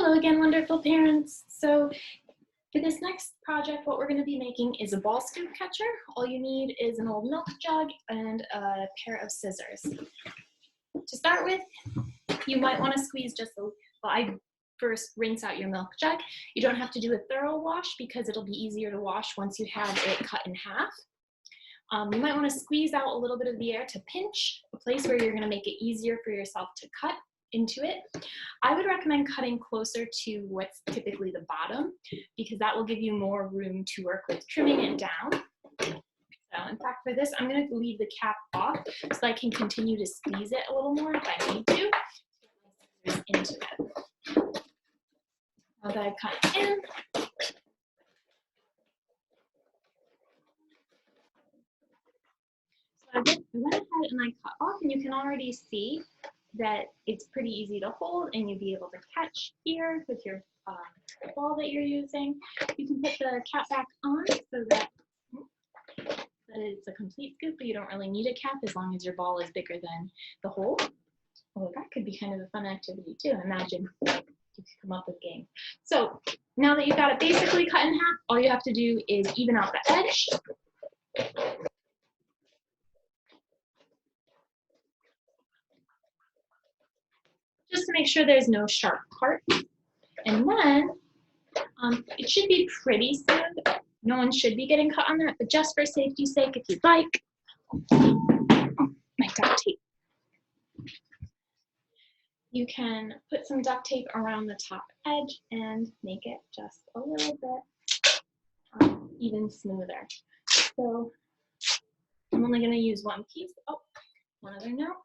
Hello again, wonderful parents. So for this next project, what we're going to be making is a ball scoop catcher. All you need is an old milk jug and a pair of scissors. To start with, you might want to squeeze I first rinse out your milk jug. You don't have to do a thorough wash because it'll be easier to wash once you have it cut in half. You might want to squeeze out a little bit of the air to pinch a place where you're going to make it easier for yourself to cut into it. I would recommend cutting closer to what's typically the bottom because that will give you more room to work with trimming it down. So in fact, for this, I'm going to leave the cap off so I can continue to squeeze it a little more if I need to. Into it. Now that I've cut it in, I went ahead and I cut off, and you can already see that it's pretty easy to hold and you'll be able to catch here with your ball that you're using. You can put the cap back on so that it's a complete scoop, but you don't really need a cap as long as your ball is bigger than the hole. Oh, that could be kind of a fun activity too. Imagine you could come up with games. So now that you've got it basically cut in half, all you have to do is even out the edge. Just to make sure there's no sharp part. And then it should be pretty smooth. No one should be getting cut on that, but just for safety's sake, if you'd like, my duct tape. You can put some duct tape around the top edge and make it just a little bit even smoother. So I'm only going to use one piece. Oh, one other note.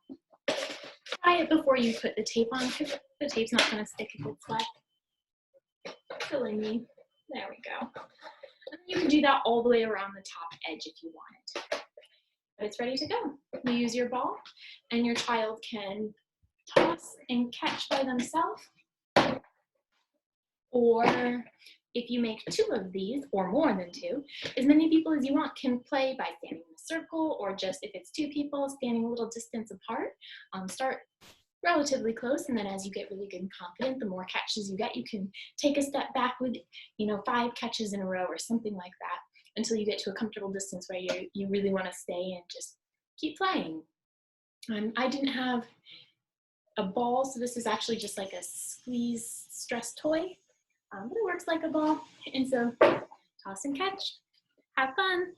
Try it before you put the tape on because the tape's not going to stick if it's wet. Killing me. There we go. And you can do that all the way around the top edge if you want it. But it's ready to go. You use your ball and your child can toss and catch by themselves. Or if you make 2 of these, or more than 2, as many people as you want can play by standing in a circle, or just if it's 2 people, standing a little distance apart. Start relatively close, and then as you get really good and confident, the more catches you get, you can take a step back with, 5 catches in a row or something like that until you get to a comfortable distance where you really want to stay and just keep playing. I didn't have a ball, so this is actually just like a squeeze stress toy, but it works like a ball, and so toss and catch. Have fun.